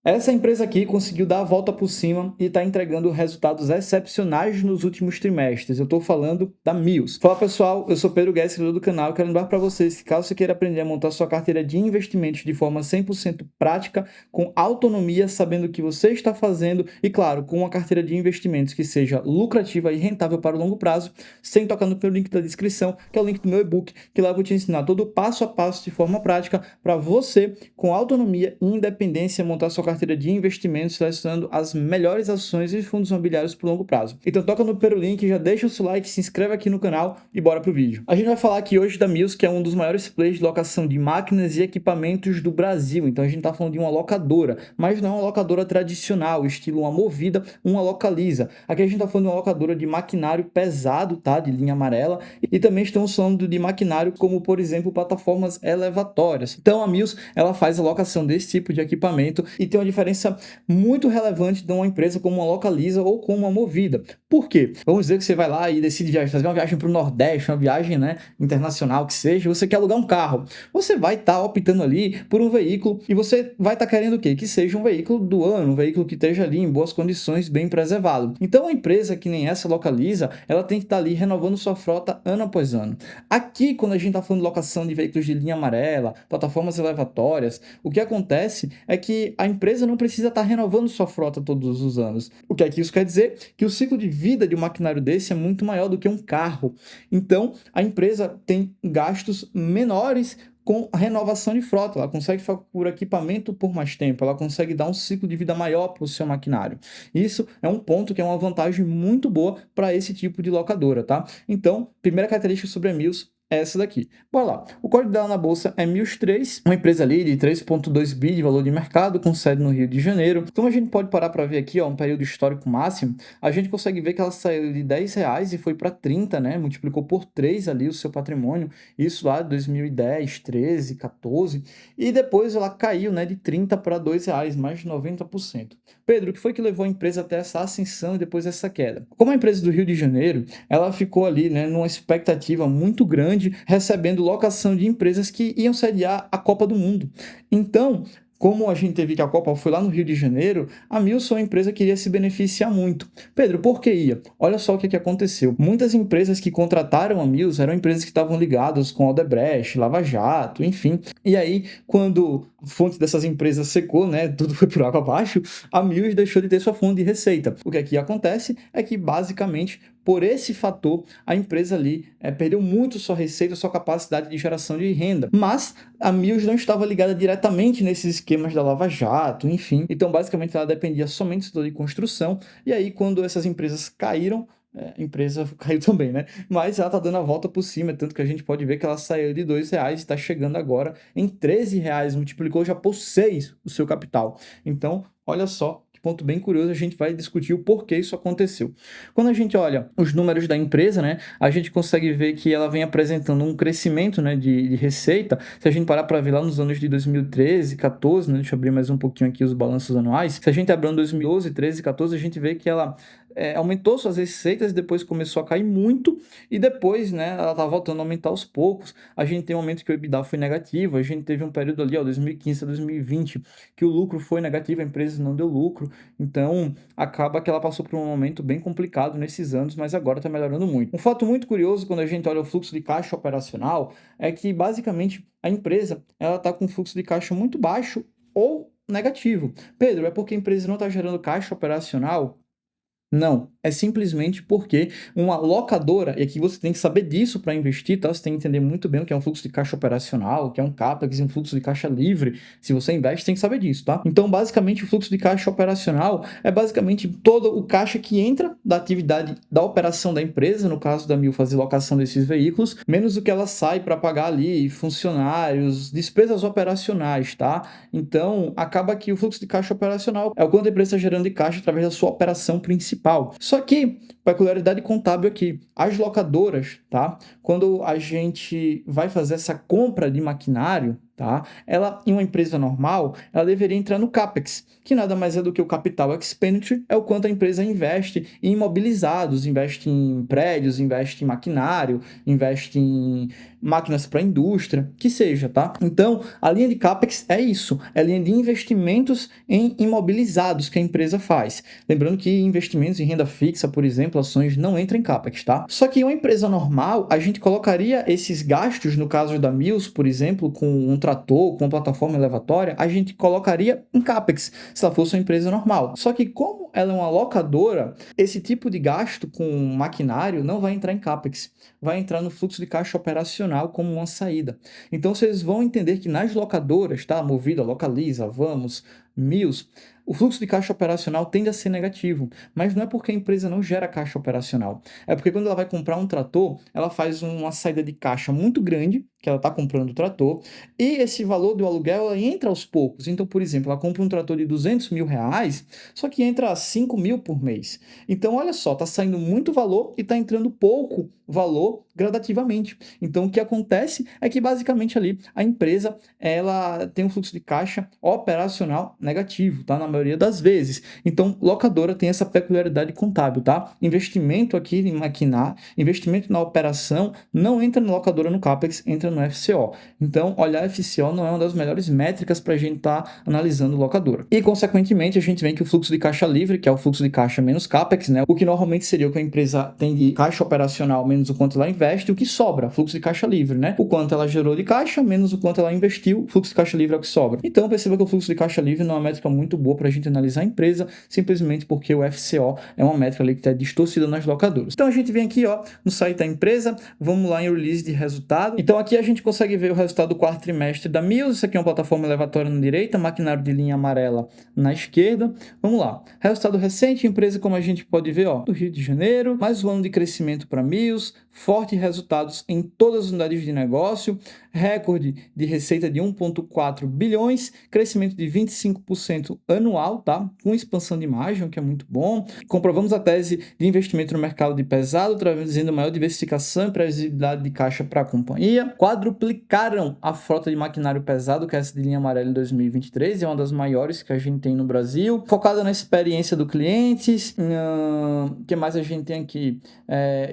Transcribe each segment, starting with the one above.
Essa empresa aqui conseguiu dar a volta por cima e está entregando resultados excepcionais nos últimos trimestres. Eu estou falando da Mills. Fala pessoal, eu sou Pedro Guedes, criador do canal. Quero lembrar para vocês que caso você queira aprender a montar sua carteira de investimentos de forma 100% prática, com autonomia, sabendo o que você está fazendo e, claro, com uma carteira de investimentos que seja lucrativa e rentável para o longo prazo, sem tocar no link da descrição, que é o link do meu e-book, que lá eu vou te ensinar todo o passo a passo de forma prática para você, com autonomia e independência, montar sua carteira de investimentos selecionando as melhores ações e fundos imobiliários por longo prazo. Então toca no primeiro link, já deixa o seu like, se inscreve aqui no canal e bora pro vídeo. A gente vai falar aqui hoje da Mills, que é um dos maiores players de locação de máquinas e equipamentos do Brasil. Então a gente tá falando de uma locadora, mas não é uma locadora tradicional, estilo uma Movida, uma Localiza. Aqui a gente tá falando de uma locadora de maquinário pesado, tá? De linha amarela. E também estamos falando de maquinário como, por exemplo, plataformas elevatórias. Então a Mills, ela faz a locação desse tipo de equipamento e tem uma diferença muito relevante de uma empresa como uma Localiza ou como uma Movida. Por quê? Vamos dizer que você vai lá e decide viajar, fazer uma viagem para o Nordeste, uma viagem, né, internacional que seja, você quer alugar um carro. Você vai estar optando ali por um veículo e você vai estar querendo o quê? Que seja um veículo do ano, um veículo que esteja ali em boas condições, bem preservado. Então a empresa que nem essa Localiza, ela tem que estar ali renovando sua frota ano após ano. Aqui, quando a gente está falando de locação de veículos de linha amarela, plataformas elevatórias, o que acontece é que a empresa não precisa estar renovando sua frota todos os anos. O que é que isso quer dizer? Que o ciclo de vida de um maquinário desse é muito maior do que um carro. Então, a empresa tem gastos menores com a renovação de frota, ela consegue por equipamento por mais tempo, ela consegue dar um ciclo de vida maior para o seu maquinário. Isso é um ponto que é uma vantagem muito boa para esse tipo de locadora, tá? Então, primeira característica sobre a Mills é essa daqui. Bora lá. O código dela na bolsa é Mills3, uma empresa ali de 3,2 bi de valor de mercado, com sede no Rio de Janeiro. Então a gente pode parar para ver aqui, ó, um período histórico máximo. A gente consegue ver que ela saiu de R$ 10 e foi para 30, né? Multiplicou por 3 ali o seu patrimônio. Isso lá de 2010, 13, 14. E depois ela caiu, né, de 30 para R$ 2, mais de 90%. Pedro, o que foi que levou a empresa até essa ascensão e depois essa queda? Como a empresa do Rio de Janeiro, ela ficou ali, né, numa expectativa muito grande, recebendo locação de empresas que iam sediar a Copa do Mundo. Então, como a gente teve que a Copa foi lá no Rio de Janeiro, a Mills, a empresa, queria se beneficiar muito. Pedro, por que ia? Olha só o que aconteceu. Muitas empresas que contrataram a Mills eram empresas que estavam ligadas com Odebrecht, Lava Jato, enfim. E aí, quando a fonte dessas empresas secou, né, tudo foi por água abaixo, a Mills deixou de ter sua fonte de receita. O que aqui acontece é que, basicamente, por esse fator, a empresa ali perdeu muito sua receita, sua capacidade de geração de renda. Mas a Mills não estava ligada diretamente nesses esquemas da Lava Jato, enfim. Então, basicamente, ela dependia somente do setor de construção. E aí, quando essas empresas caíram, a empresa caiu também, né? Mas ela tá dando a volta por cima, tanto que a gente pode ver que ela saiu de R$ 2 e está chegando agora em R$ 13, multiplicou já por 6 o seu capital. Então, olha só, ponto bem curioso, a gente vai discutir o porquê isso aconteceu. Quando a gente olha os números da empresa, né, a gente consegue ver que ela vem apresentando um crescimento, né, de receita. Se a gente parar para ver lá nos anos de 2013, 14, né, deixa eu abrir mais um pouquinho aqui os balanços anuais. Se a gente abrir em 2012, 13, 14, a gente vê que ela aumentou suas receitas, depois começou a cair muito e depois, né, ela tá voltando a aumentar aos poucos. A gente tem um momento que o EBITDA foi negativo, a gente teve um período ali, ó, 2015 a 2020, que o lucro foi negativo, a empresa não deu lucro. Então, acaba que ela passou por um momento bem complicado nesses anos, mas agora está melhorando muito. Um fato muito curioso quando a gente olha o fluxo de caixa operacional é que, basicamente, a empresa ela está com um fluxo de caixa muito baixo ou negativo. Pedro, é porque a empresa não está gerando caixa operacional? Não, é simplesmente porque uma locadora, e aqui você tem que saber disso para investir, tá? Você tem que entender muito bem o que é um fluxo de caixa operacional, o que é um CAPEX e um fluxo de caixa livre. Se você investe, tem que saber disso, tá? Então, basicamente, o fluxo de caixa operacional é basicamente todo o caixa que entra da atividade da operação da empresa, no caso da Mil fazer locação desses veículos, menos o que ela sai para pagar ali funcionários, despesas operacionais, tá? Então, acaba que o fluxo de caixa operacional é o quanto a empresa está gerando de caixa através da sua operação principal. Só que, peculiaridade contábil aqui, as locadoras, tá? Quando a gente vai fazer essa compra de maquinário, tá? Ela, em uma empresa normal, ela deveria entrar no CAPEX, que nada mais é do que o Capital Expenditure, é o quanto a empresa investe em imobilizados, investe em prédios, investe em maquinário, investe em máquinas para a indústria, que seja, tá? Então, a linha de CAPEX é isso, é a linha de investimentos em imobilizados que a empresa faz. Lembrando que investimentos em renda fixa, por exemplo, ações, não entram em CAPEX, tá? Só que em uma empresa normal, a gente colocaria esses gastos, no caso da Mills, por exemplo, com um trator, com uma plataforma elevatória, a gente colocaria em CAPEX, se ela fosse uma empresa normal. Só que como ela é uma locadora, esse tipo de gasto com maquinário não vai entrar em CAPEX, vai entrar no fluxo de caixa operacional como uma saída. Então vocês vão entender que nas locadoras, tá? Movida, Localiza, Vamos, Mills, o fluxo de caixa operacional tende a ser negativo, mas não é porque a empresa não gera caixa operacional. É porque quando ela vai comprar um trator, ela faz uma saída de caixa muito grande, que ela está comprando o trator, e esse valor do aluguel ela entra aos poucos. Então, por exemplo, ela compra um trator de 200 mil reais, só que entra 5 mil por mês. Então, olha só, está saindo muito valor e está entrando pouco valor gradativamente. Então, o que acontece é que, basicamente, ali, a empresa ela tem um fluxo de caixa operacional negativo, tá? Na maioria das vezes. Então, locadora tem essa peculiaridade contábil, tá? Investimento aqui em maquinar, investimento na operação, não entra na locadora no CAPEX, entra no FCO. Então, olhar FCO não é uma das melhores métricas para a gente estar analisando locadora. E, consequentemente, a gente vê que o fluxo de caixa livre, que é o fluxo de caixa menos CAPEX, né? O que normalmente seria o que a empresa tem de caixa operacional menos o quanto ela investe, o que sobra, fluxo de caixa livre, né? O quanto ela gerou de caixa menos o quanto ela investiu, fluxo de caixa livre é o que sobra. Então, perceba que o fluxo de caixa livre não é uma métrica muito boa para a gente analisar a empresa, simplesmente porque o FCO é uma métrica ali que está distorcida nas locadoras. Então, a gente vem aqui, ó, no site da empresa, vamos lá em release de resultado. Então, aqui a gente consegue ver o resultado do quarto trimestre da Mills. Isso aqui é uma plataforma elevatória na direita, maquinário de linha amarela na esquerda. Vamos lá. Resultado recente, empresa, como a gente pode ver, ó, do Rio de Janeiro, mais um ano de crescimento para Mills, fortes resultados em todas as unidades de negócio, recorde de receita de 1,4 bilhões, crescimento de 25% anual, tá? Com expansão de margem, o que é muito bom. Comprovamos a tese de investimento no mercado de pesado, trazendo maior diversificação e previsibilidade de caixa para a companhia. Quadruplicaram a frota de maquinário pesado, que é essa de linha amarela em 2023, é uma das maiores que a gente tem no Brasil. Focada na experiência do cliente, o que mais a gente tem aqui?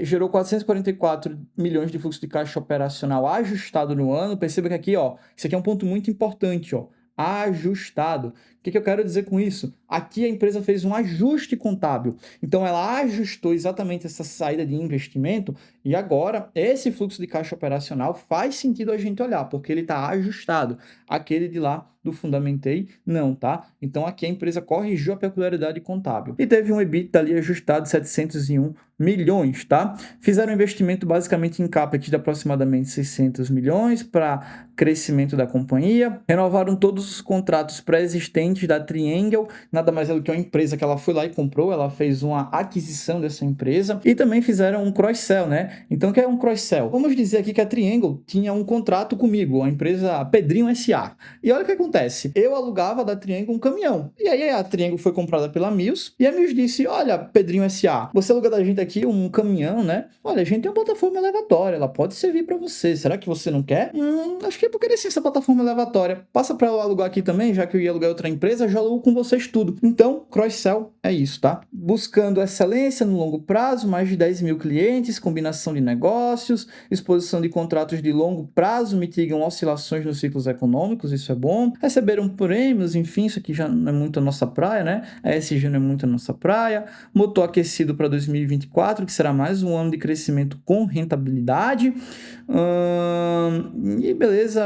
Gerou 444 milhões de fluxo de caixa operacional ajustado no ano. Perceba que aqui, ó, isso aqui é um ponto muito importante, ó, ajustado. O que eu quero dizer com isso? Aqui a empresa fez um ajuste contábil. Então, ela ajustou exatamente essa saída de investimento e agora esse fluxo de caixa operacional faz sentido a gente olhar, porque ele está ajustado. Aquele de lá do Fundamentei, não, tá? Então, aqui a empresa corrigiu a peculiaridade contábil. E teve um EBITDA ali ajustado de 701 milhões, tá? Fizeram um investimento basicamente em CAPEX de aproximadamente 600 milhões para crescimento da companhia. Renovaram todos os contratos pré-existentes da Triangle, nada mais é do que uma empresa que ela foi lá e comprou, ela fez uma aquisição dessa empresa. E também fizeram um cross-sell, né? Então, o que é um cross-sell? Vamos dizer aqui que a Triangle tinha um contrato comigo, a empresa Pedrinho SA. E olha o que acontece, eu alugava da Triangle um caminhão. E aí a Triangle foi comprada pela Mills, e a Mills disse, olha, Pedrinho SA, você aluga da gente aqui um caminhão, né? Olha, a gente tem uma plataforma elevatória, ela pode servir para você. Será que você não quer? Acho que eu queria sim essa plataforma elevatória. Passa para eu alugar aqui também, já que eu ia alugar outra empresa, já alugo com vocês tudo. Então, cross-sell é isso, tá? Buscando excelência no longo prazo, mais de 10 mil clientes, combinação de negócios, exposição de contratos de longo prazo, mitigam oscilações nos ciclos econômicos, isso é bom. Receberam prêmios, enfim, isso aqui já não é muito a nossa praia, né? A ESG não é muito a nossa praia. Motor aquecido para 2024, que será mais um ano de crescimento com rentabilidade. E beleza,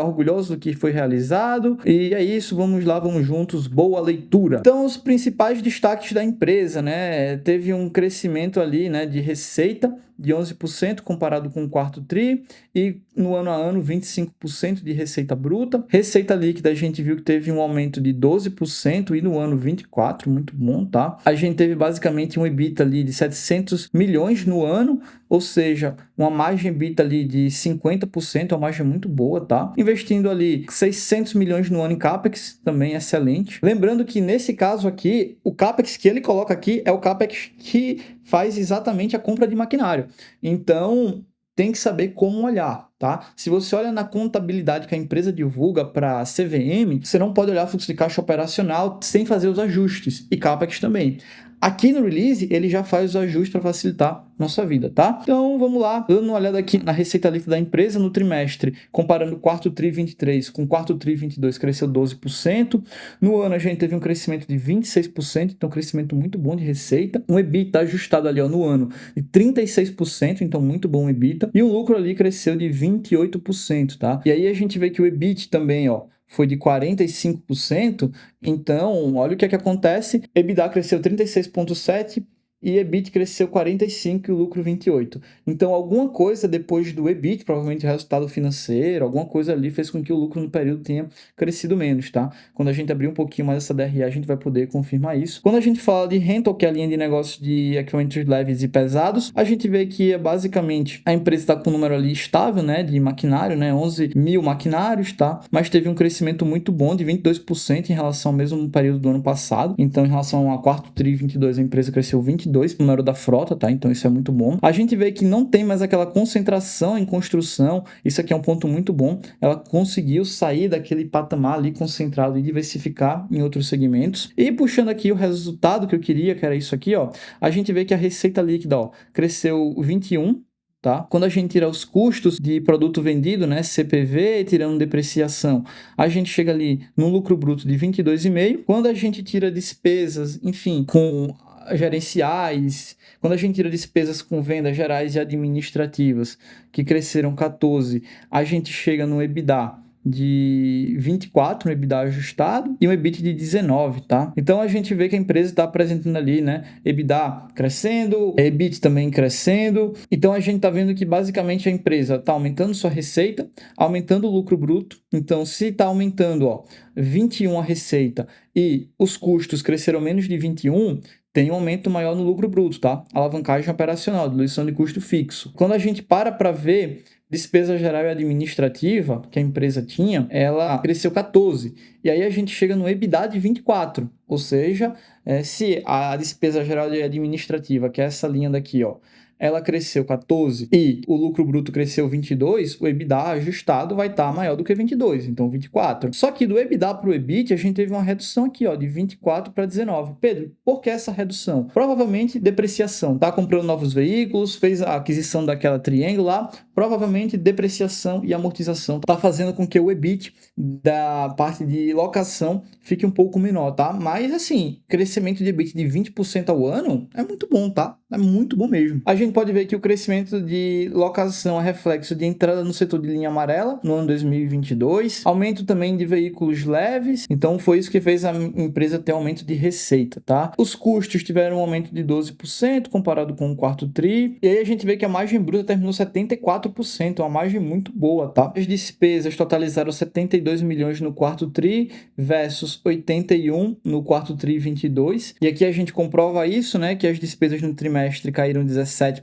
orgulhoso do que foi realizado. E é isso, vamos lá, vamos juntos, boa leitura. Então, os principais destaques da empresa, né? Teve um crescimento ali, né, de receita de 11% comparado com o quarto tri, e no ano a ano 25% de receita bruta. Receita líquida a gente viu que teve um aumento de 12% e no ano 24%, muito bom, tá? A gente teve basicamente um EBITDA ali de 700 milhões no ano, ou seja, uma margem EBITDA ali de 50%, uma margem muito boa, tá? Investindo ali 600 milhões no ano em CAPEX, também excelente. Lembrando que nesse caso aqui, o CAPEX que ele coloca aqui é o CAPEX que faz exatamente a compra de maquinário. Então, tem que saber como olhar, tá? Se você olha na contabilidade que a empresa divulga para a CVM, você não pode olhar fluxo de caixa operacional sem fazer os ajustes, e CAPEX também. Aqui no release, ele já faz os ajustes para facilitar nossa vida, tá? Então, vamos lá, dando uma olhada aqui na receita líquida da empresa no trimestre, comparando o quarto tri 23 com o quarto tri 22, cresceu 12%. No ano, a gente teve um crescimento de 26%, então, crescimento muito bom de receita. Um EBITDA ajustado ali, ó, no ano, de 36%, então, muito bom o EBITDA. E o lucro ali cresceu de 28%, tá? E aí, a gente vê que o EBIT também, ó, foi de 45%, então, olha o que é que acontece. EBITDA cresceu 36,7%, e EBIT cresceu 45% e o lucro 28%. Então, alguma coisa depois do EBIT, provavelmente o resultado financeiro, alguma coisa ali fez com que o lucro no período tenha crescido menos, tá? Quando a gente abrir um pouquinho mais essa DRE, a gente vai poder confirmar isso. Quando a gente fala de rental, que é a linha de negócio de equipamentos leves e pesados, a gente vê que basicamente a empresa está com um número ali estável, né, de maquinário, né, 11 mil maquinários, tá? Mas teve um crescimento muito bom de 22% em relação ao mesmo período do ano passado. Então, em relação ao quarto tri 22, a empresa cresceu 22% no número da frota, tá? Então isso é muito bom. A gente vê que não tem mais aquela concentração em construção, isso aqui é um ponto muito bom. Ela conseguiu sair daquele patamar ali concentrado e diversificar em outros segmentos. E puxando aqui o resultado que eu queria, que era isso aqui, ó, a gente vê que a receita líquida, ó, cresceu 21%. Tá? Quando a gente tira os custos de produto vendido, né, CPV, tirando depreciação, a gente chega ali no lucro bruto de 22,5. Quando a gente tira despesas, enfim, com gerenciais, quando a gente tira despesas com vendas gerais e administrativas, que cresceram 14, a gente chega no EBITDA de 24, no EBITDA ajustado, e um EBIT de 19, tá? Então a gente vê que a empresa está apresentando ali, né, EBITDA crescendo, EBIT também crescendo. Então a gente está vendo que basicamente a empresa está aumentando sua receita, aumentando o lucro bruto. Então se está aumentando, ó, 21 a receita e os custos cresceram menos de 21, tem um aumento maior no lucro bruto, tá? Alavancagem operacional, diluição de custo fixo. Quando a gente para ver despesa geral e administrativa que a empresa tinha, ela cresceu 14%. E aí a gente chega no EBITDA de 24%. Ou seja, se a despesa geral e administrativa, que é essa linha daqui, ó, ela cresceu 14 e o lucro bruto cresceu 22, o EBITDA ajustado vai estar maior do que 22, então 24. Só que do EBITDA para o EBIT, a gente teve uma redução aqui, ó, de 24 para 19. Pedro, por que essa redução? Provavelmente depreciação. Tá comprando novos veículos, fez a aquisição daquela Triângulo lá, provavelmente depreciação e amortização tá fazendo com que o EBIT da parte de locação fique um pouco menor, tá? Mas assim, crescimento de EBIT de 20% ao ano é muito bom, tá? É muito bom mesmo. A gente pode ver que o crescimento de locação é reflexo de entrada no setor de linha amarela no ano 2022, aumento também de veículos leves, então foi isso que fez a empresa ter aumento de receita, tá? Os custos tiveram um aumento de 12% comparado com o quarto tri, e aí a gente vê que a margem bruta terminou 74%, uma margem muito boa, tá? As despesas totalizaram 72 milhões no quarto tri versus 81 no quarto tri 22, e aqui a gente comprova isso, né, que as despesas no trimestre caíram 17%,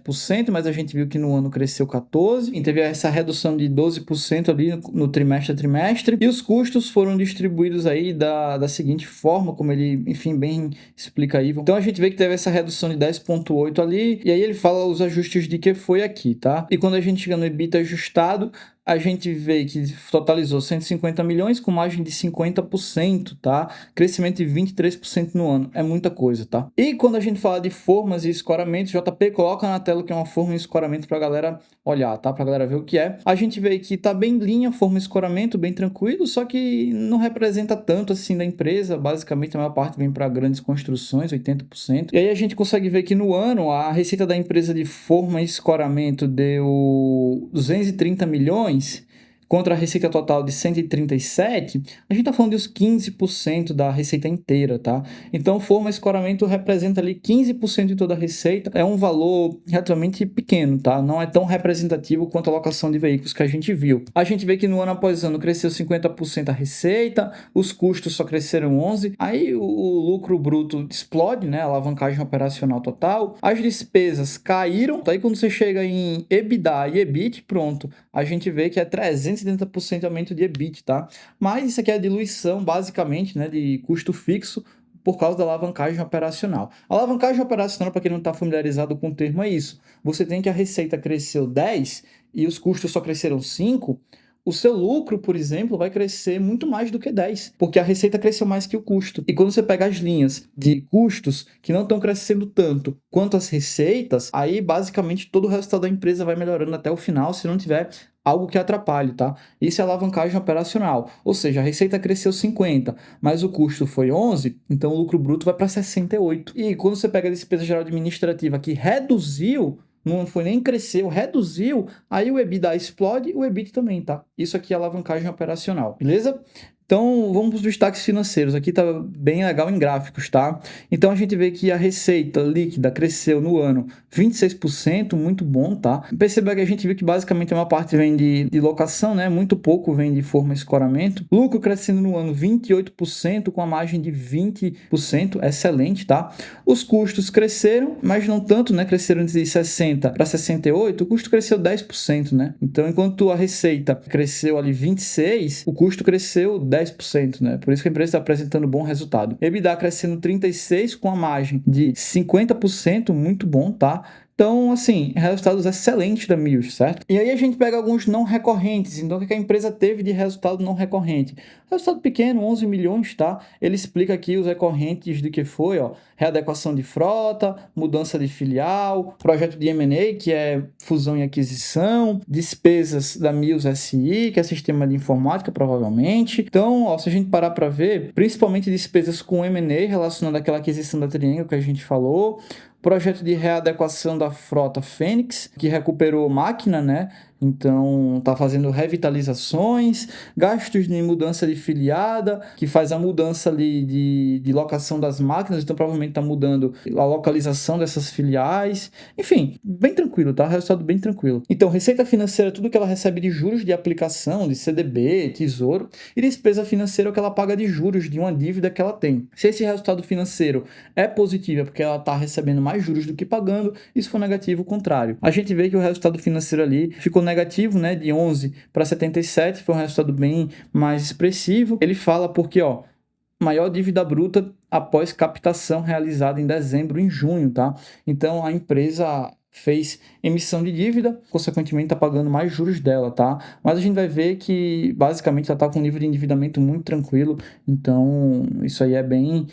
mas a gente viu que no ano cresceu 14%, e teve essa redução de 12% ali no trimestre a trimestre, e os custos foram distribuídos aí da seguinte forma, como ele, enfim, bem explica aí. Então a gente vê que teve essa redução de 10,8 ali, e aí ele fala os ajustes de que foi aqui, tá? E quando a gente chega no EBITDA ajustado, a gente vê que totalizou 150 milhões com margem de 50%, tá? Crescimento de 23% no ano. É muita coisa, tá? E quando a gente fala de formas e escoramentos, JP coloca na tela o que é uma forma e escoramento pra galera olhar, tá? Pra galera ver o que é. A gente vê que tá bem linha, forma e escoramento, bem tranquilo, só que não representa tanto assim da empresa. Basicamente, a maior parte vem para grandes construções, 80%. E aí a gente consegue ver que no ano, a receita da empresa de forma e escoramento deu 230 milhões, contra a receita total de 137, a gente está falando dos 15% da receita inteira, tá? Então, forma e escoramento representa ali 15% de toda a receita. É um valor relativamente pequeno, tá? Não é tão representativo quanto a locação de veículos que a gente viu. A gente vê que no ano após ano cresceu 50% a receita, os custos só cresceram 11%, aí o lucro bruto explode, né? A alavancagem operacional total. As despesas caíram, daí quando você chega em EBITDA e EBIT, pronto, a gente vê que é 370% aumento de EBIT, tá? Mas isso aqui é a diluição, basicamente, né, de custo fixo por causa da alavancagem operacional. A alavancagem operacional, para quem não está familiarizado com o termo, é isso. Você tem que a receita cresceu 10 e os custos só cresceram 5, o seu lucro, por exemplo, vai crescer muito mais do que 10, porque a receita cresceu mais que o custo. E quando você pega as linhas de custos que não estão crescendo tanto quanto as receitas, aí basicamente todo o resultado da empresa vai melhorando até o final, se não tiver algo que atrapalhe, tá? Isso é alavancagem operacional, ou seja, a receita cresceu 50, mas o custo foi 11, então o lucro bruto vai para 68. E quando você pega a despesa geral administrativa que reduziu, não foi nem cresceu, reduziu, aí o EBITDA explode, o EBIT também, tá? Isso aqui é alavancagem operacional, beleza? Então, vamos para os destaques financeiros. Aqui tá bem legal em gráficos, tá? Então, a gente vê que a receita líquida cresceu no ano 26%, muito bom, tá? Perceba que a gente viu que basicamente uma parte vem de locação, né? Muito pouco vem de forma e escoramento. Lucro crescendo no ano 28%, com a margem de 20%, excelente, tá? Os custos cresceram, mas não tanto, né? Cresceram de 60 para 68, o custo cresceu 10%, né? Então, enquanto a receita cresceu ali 26, o custo cresceu 10%, né? Por isso que a empresa está apresentando bom resultado. EBITDA crescendo 36 com a margem de 50%, muito bom, tá? Então, assim, resultados excelentes da Mills, certo? E aí a gente pega alguns não recorrentes. Então, o que a empresa teve de resultado não recorrente? Resultado pequeno, 11 milhões, tá? Ele explica aqui os recorrentes do que foi, ó. Readequação de frota, mudança de filial, projeto de M&A, que é fusão e aquisição, despesas da Mills SI, que é sistema de informática, provavelmente. Então, ó, se a gente parar para ver, principalmente despesas com M&A relacionado àquela aquisição da Triangle que a gente falou, projeto de readequação da frota Fênix, que recuperou máquina, né? Então, está fazendo revitalizações, gastos de mudança de filiada, que faz a mudança ali de locação das máquinas, então provavelmente está mudando a localização dessas filiais. Enfim, bem tranquilo, tá? Resultado bem tranquilo. Então, receita financeira, tudo que ela recebe de juros de aplicação, de CDB, tesouro, e despesa financeira que ela paga de juros de uma dívida que ela tem. Se esse resultado financeiro é positivo, é porque ela está recebendo mais juros do que pagando, e se for negativo, o contrário. A gente vê que o resultado financeiro ali ficou negativo, né, de 11 para 77, foi um resultado bem mais expressivo. Ele fala porque, ó, maior dívida bruta após captação realizada em dezembro e em junho, tá? Então, a empresa fez emissão de dívida, consequentemente está pagando mais juros dela, tá? Mas a gente vai ver que, basicamente, ela está com um nível de endividamento muito tranquilo, então isso aí é bem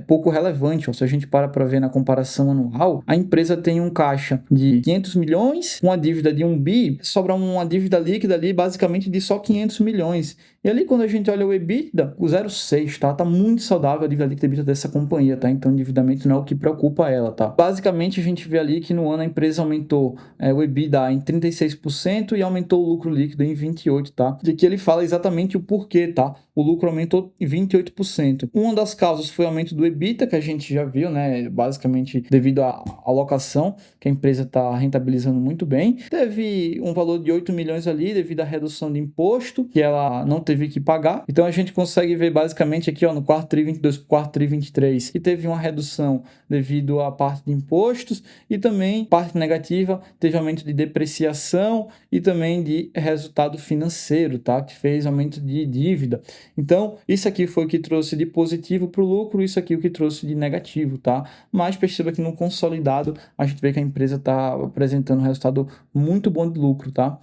pouco relevante. Ou se a gente para ver na comparação anual, a empresa tem um caixa de 500 milhões, uma dívida de 1 bi, sobra uma dívida líquida ali basicamente de só 500 milhões. E ali quando a gente olha o EBITDA, o 0,6, tá? Tá muito saudável a dívida líquida EBITDA dessa companhia, tá? Então o endividamento não é o que preocupa ela, tá? Basicamente a gente vê ali que no ano a empresa aumentou o EBITDA em 36% e aumentou o lucro líquido em 28%, tá? De que ele fala exatamente o porquê, tá? O lucro aumentou em 28%. Uma das causas foi o aumento do EBITDA, que a gente já viu, né? Basicamente devido à alocação, que a empresa está rentabilizando muito bem. Teve um valor de 8 milhões ali devido à redução de imposto, que ela não teve que pagar. Então a gente consegue ver basicamente aqui, ó, no quarto tri 22 para o quarto tri 23, que teve uma redução devido à parte de impostos e também parte negativa, teve aumento de depreciação e também de resultado financeiro, tá? Que fez aumento de dívida. Então, isso aqui foi o que trouxe de positivo para o lucro, isso aqui é o que trouxe de negativo, tá? Mas perceba que no consolidado a gente vê que a empresa está apresentando um resultado muito bom de lucro, tá?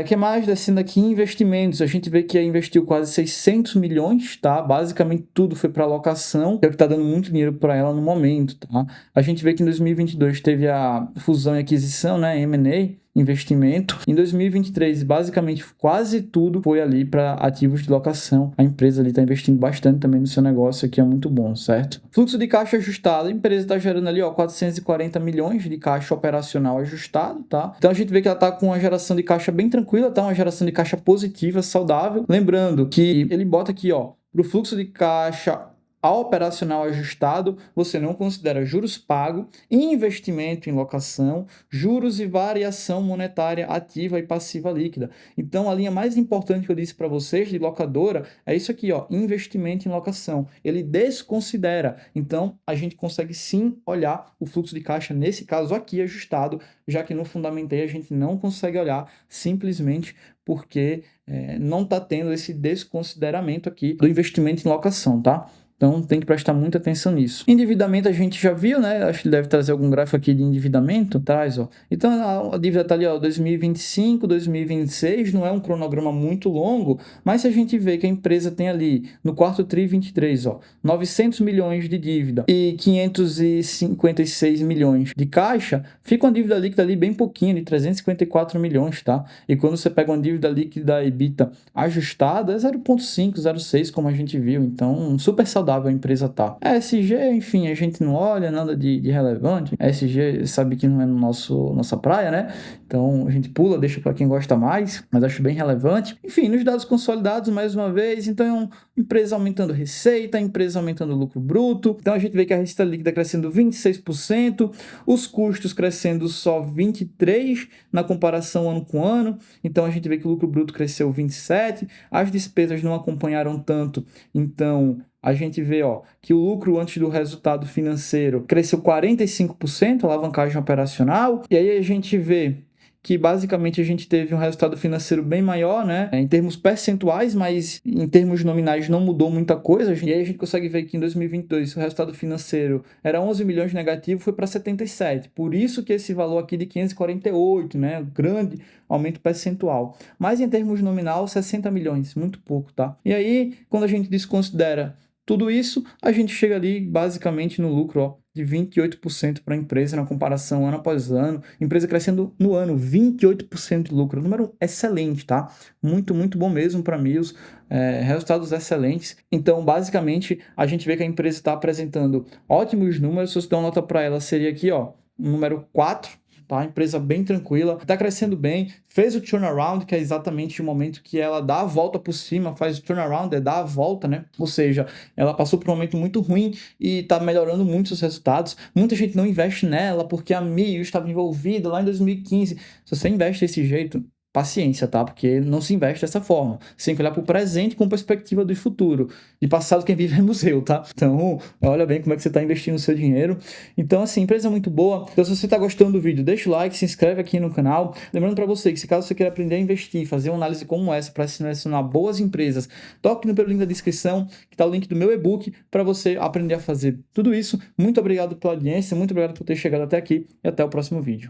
Que mais? Descendo aqui em investimentos, a gente vê que investiu quase 600 milhões, tá? Basicamente tudo foi para alocação, que é o que está dando muito dinheiro para ela no momento, tá? A gente vê que em 2022 teve a fusão e aquisição, né? M&A, investimento. Em 2023, basicamente, quase tudo foi ali para ativos de locação. A empresa ali está investindo bastante também no seu negócio, aqui é muito bom, certo? Fluxo de caixa ajustado, a empresa está gerando ali, ó, 440 milhões de caixa operacional ajustado, tá? Então a gente vê que ela está com uma geração de caixa bem tranquila, tá? Uma geração de caixa positiva, saudável. Lembrando que ele bota aqui, ó, para o fluxo de caixa operacional ajustado, você não considera juros pagos, investimento em locação, juros e variação monetária ativa e passiva líquida. Então, a linha mais importante que eu disse para vocês de locadora é isso aqui, ó, investimento em locação. Ele desconsidera. Então, a gente consegue sim olhar o fluxo de caixa, nesse caso aqui, ajustado, já que no Fundamentei a gente não consegue olhar simplesmente porque não está tendo esse desconsideramento aqui do investimento em locação, tá? Então tem que prestar muita atenção nisso. Endividamento a gente já viu, né? Acho que ele deve trazer algum gráfico aqui de endividamento. Traz, ó. Então a dívida tá ali, ó, 2025, 2026, não é um cronograma muito longo, mas se a gente vê que a empresa tem ali no quarto tri 23, ó, 900 milhões de dívida e 556 milhões de caixa, fica uma dívida líquida ali bem pouquinho, de 354 milhões, tá? E quando você pega uma dívida líquida EBITDA ajustada, é 0,5, 0,6, como a gente viu. Então, super saudável a empresa tá. A ESG, enfim, a gente não olha nada de relevante. A ESG sabe que não é no nossa praia, né? Então, a gente pula, deixa para quem gosta mais, mas acho bem relevante. Enfim, nos dados consolidados, mais uma vez, então, empresa aumentando receita, empresa aumentando lucro bruto. Então, a gente vê que a receita líquida crescendo 26%, os custos crescendo só 23% na comparação ano com ano. Então, a gente vê que o lucro bruto cresceu 27%, as despesas não acompanharam tanto, então a gente vê, ó, que o lucro antes do resultado financeiro cresceu 45%, alavancagem operacional, e aí a gente vê que basicamente a gente teve um resultado financeiro bem maior, né, em termos percentuais, mas em termos nominais não mudou muita coisa. E aí a gente consegue ver que em 2022 o resultado financeiro era 11 milhões negativo, foi para 77. Por isso que esse valor aqui de 548, né, grande aumento percentual. Mas em termos nominal, 60 milhões, muito pouco, tá? E aí, quando a gente desconsidera tudo isso, a gente chega ali basicamente no lucro, ó, de 28% para a empresa na comparação ano após ano. Empresa crescendo no ano, 28% de lucro. Número excelente, tá? Muito, muito bom mesmo para Mills. Resultados excelentes. Então, basicamente, a gente vê que a empresa está apresentando ótimos números. Se eu der uma nota para ela, seria aqui, ó, número 4. Tá? Empresa bem tranquila, está crescendo bem, fez o turnaround, que é exatamente o momento que ela dá a volta por cima, faz o turnaround, dá a volta, né? Ou seja, ela passou por um momento muito ruim e está melhorando muito os resultados. Muita gente não investe nela porque a Mio estava envolvida lá em 2015. Se você investe desse jeito, paciência, tá? Porque não se investe dessa forma. Você tem que olhar para o presente com perspectiva do futuro. De passado, quem vive é museu, tá? Então, olha bem como é que você está investindo o seu dinheiro. Então, assim, empresa muito boa. Então, se você está gostando do vídeo, deixa o like, se inscreve aqui no canal. Lembrando para você que se caso você queira aprender a investir, fazer uma análise como essa para selecionar boas empresas, toque no link da descrição, que está o link do meu e-book para você aprender a fazer tudo isso. Muito obrigado pela audiência, muito obrigado por ter chegado até aqui e até o próximo vídeo.